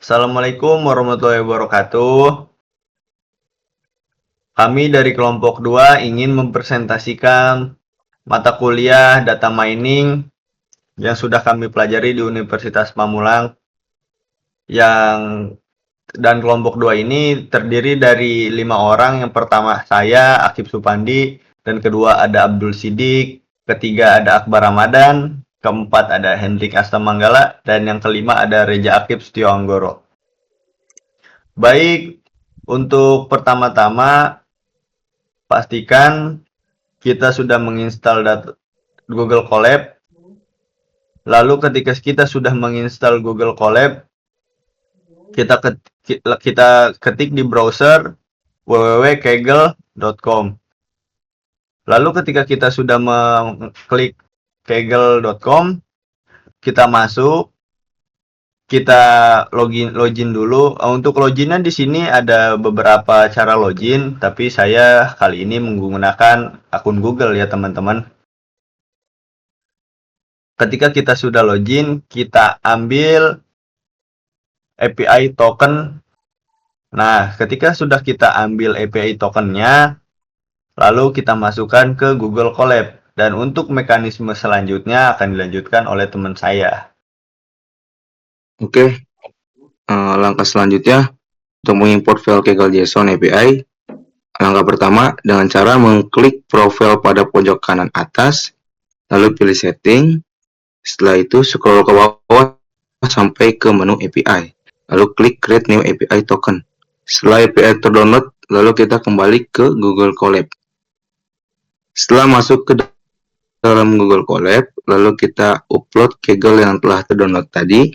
Assalamualaikum warahmatullahi wabarakatuh. Kami dari kelompok 2 ingin mempresentasikan mata kuliah data mining yang sudah kami pelajari di Universitas Pamulang yang dan kelompok 2 ini terdiri dari 5 orang. Yang pertama saya, Akib Supandi, dan kedua ada Abdul Sidik, ketiga ada Akbar Ramadan, keempat ada Hendrik Astamanggala, dan yang kelima ada Reja Akib Setio Anggoro. Baik, untuk pertama-tama pastikan kita sudah menginstal Google Colab. Lalu ketika kita sudah menginstal Google Colab, kita ketik di browser www.kaggle.com. Lalu ketika kita sudah mengklik kaggle.com, kita masuk, kita login dulu. Untuk loginnya di sini ada beberapa cara login, tapi saya kali ini menggunakan akun Google ya teman-teman. Ketika kita sudah login, kita ambil API token. Nah, ketika sudah kita ambil API tokennya, lalu kita masukkan ke Google Colab. Dan untuk mekanisme selanjutnya akan dilanjutkan oleh teman saya. Oke, langkah selanjutnya untuk mengimport file Kaggle JSON API. Langkah pertama dengan cara mengklik profil pada pojok kanan atas, lalu pilih setting. Setelah itu scroll ke bawah sampai ke menu API, lalu klik create new API token. Setelah API terdownload, lalu kita kembali ke Google Colab. Setelah masuk ke dalam Google Colab, lalu kita upload Kaggle yang telah terdownload tadi,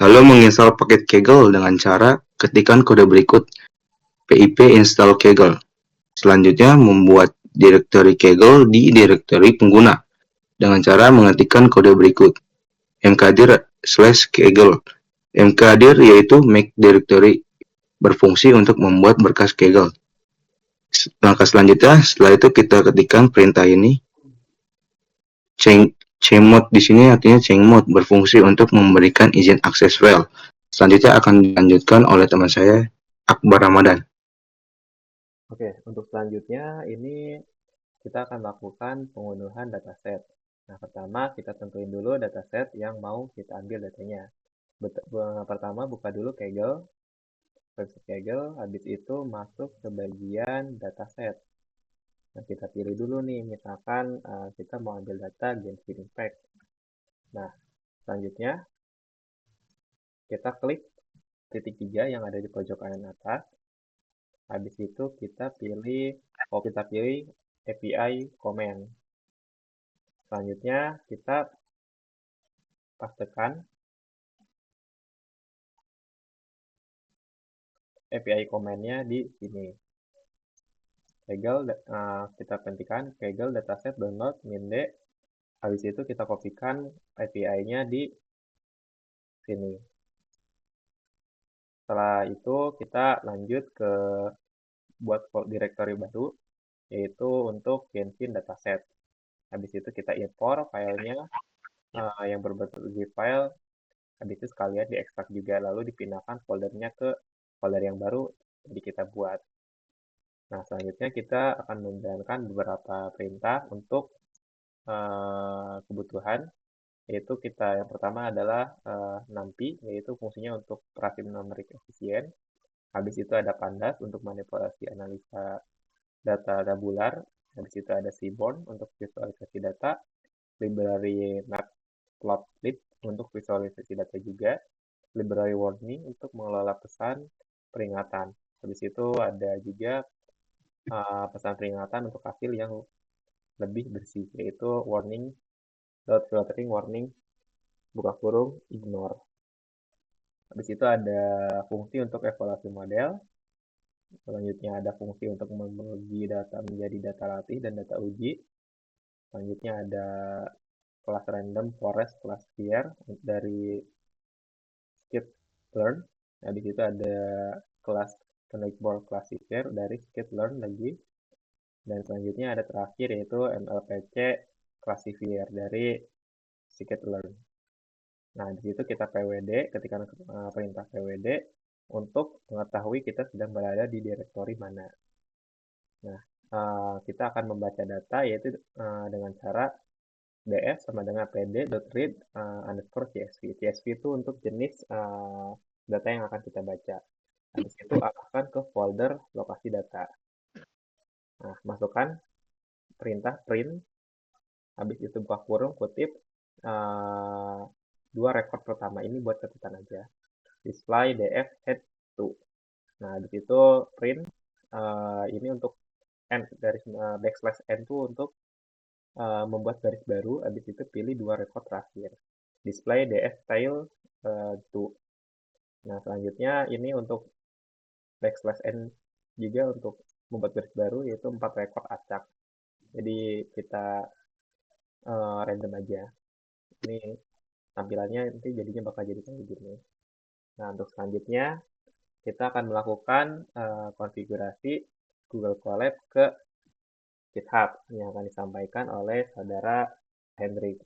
lalu menginstal paket Kaggle dengan cara ketikkan kode berikut pip install Kaggle. Selanjutnya membuat direktori Kaggle di direktori pengguna dengan cara mengetikkan kode berikut mkdir/kaggle. Mkdir yaitu make directory, berfungsi untuk membuat berkas Kaggle. Langkah selanjutnya, setelah itu kita ketikkan perintah ini. Chmod di sini artinya chmod, berfungsi untuk memberikan izin akses file. Selanjutnya akan dilanjutkan oleh teman saya, Akbar Ramadan. Oke, untuk selanjutnya ini kita akan lakukan pengunduhan dataset. Nah, pertama kita tentuin dulu dataset yang mau kita ambil datanya. Pertama buka dulu Kaggle, website Kaggle, habis itu masuk ke bagian dataset. Nah, kita pilih dulu nih, misalkan kita mau ambil data Genshin Impact. Nah, selanjutnya kita klik titik 3 yang ada di pojok kanan atas. Habis itu kita pilih API comment. Selanjutnya kita pastekan API comment-nya di sini. Kaggle kita gantikan Kaggle dataset download min.d. Habis itu kita kopikan API-nya di sini. Setelah itu kita lanjut ke buat directory baru, yaitu untuk Genshin dataset. Habis itu kita impor filenya yang berbentuk zip file. Habis itu sekalian diekstrak juga, lalu dipindahkan foldernya ke folder yang baru jadi kita buat. Nah, selanjutnya kita akan menjalankan beberapa perintah untuk kebutuhan, yaitu yang pertama adalah NumPy, yaitu fungsinya untuk Primitive Numeric Efficient. Habis itu ada Pandas untuk manipulasi analisa data tabular. Habis itu ada Seaborn untuk visualisasi data, library Matplotlib untuk visualisasi data juga, library Warning untuk mengelola pesan peringatan. Habis itu ada juga pesan peringatan untuk hasil yang lebih bersih, yaitu warning.filtering warning buka kurung ignore. Habis itu ada fungsi untuk evaluasi model. Selanjutnya ada fungsi untuk membagi data menjadi data latih dan data uji. Selanjutnya ada kelas random forest classifier dari skitlearn. Habis itu ada kelas connectboard classifier dari skitlearn lagi. Dan selanjutnya ada terakhir yaitu MLPC classifier dari skitlearn. Nah, di situ kita PWD, ketikkan perintah PWD untuk mengetahui kita sedang berada di direktori mana. Nah, kita akan membaca data yaitu dengan cara ds sama dengan pd.read underscore csv. CSV itu untuk jenis data yang akan kita baca. Habis itu arahkan ke folder lokasi data. Nah, masukkan perintah print, habis itu buka kurung, kutip, dua record pertama ini buat catatan aja. Display df head to. Nah, habis itu print, ini untuk n, garis backslash n itu untuk membuat garis baru, habis itu pilih dua record terakhir. Display df style to. Nah, selanjutnya ini untuk backslash n juga untuk membuat garis baru, yaitu 4 record acak. Jadi kita random aja. Ini tampilannya nanti jadinya bakal jadi kayak gini. Nah, untuk selanjutnya kita akan melakukan konfigurasi Google Colab ke GitHub yang akan disampaikan oleh saudara Hendrik.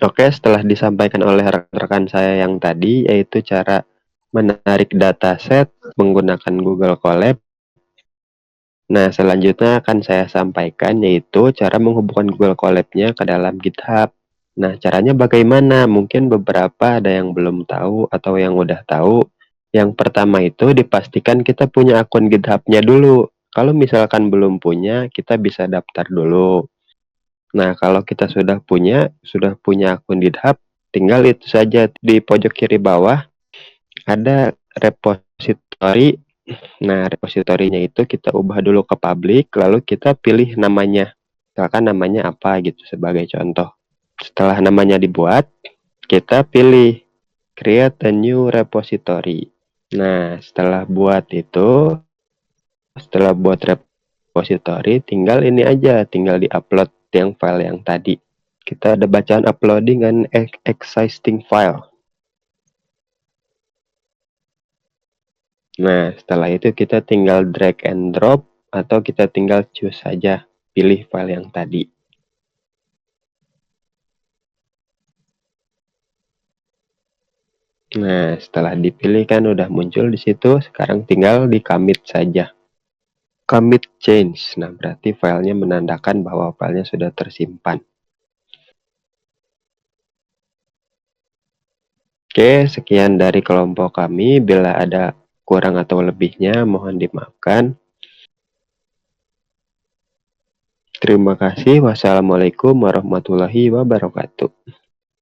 Oke, setelah disampaikan oleh rekan-rekan saya yang tadi, yaitu cara menarik dataset menggunakan Google Colab. Nah, selanjutnya akan saya sampaikan yaitu cara menghubungkan Google Colab-nya ke dalam GitHub. Nah, caranya bagaimana? Mungkin beberapa ada yang belum tahu atau yang udah tahu. Yang pertama itu dipastikan kita punya akun GitHub-nya dulu. Kalau misalkan belum punya, kita bisa daftar dulu. Nah, kalau kita sudah punya akun GitHub, tinggal itu saja di pojok kiri bawah ada repository. Nah, repositorinya itu kita ubah dulu ke public, lalu kita pilih namanya. Misalkan namanya apa gitu sebagai contoh. Setelah namanya dibuat, kita pilih create a new repository. Nah, setelah buat repository, tinggal ini aja, tinggal di-upload yang file yang tadi. Kita ada bacaan uploading an existing file. Nah, setelah itu kita tinggal drag and drop atau kita tinggal choose saja, pilih file yang tadi. Nah, setelah dipilih kan udah muncul di situ, sekarang tinggal di commit saja. Commit change. Nah, berarti filenya menandakan bahwa filenya sudah tersimpan. Oke, sekian dari kelompok kami. Bila ada kurang atau lebihnya, mohon dimaafkan. Terima kasih. Wassalamualaikum warahmatullahi wabarakatuh.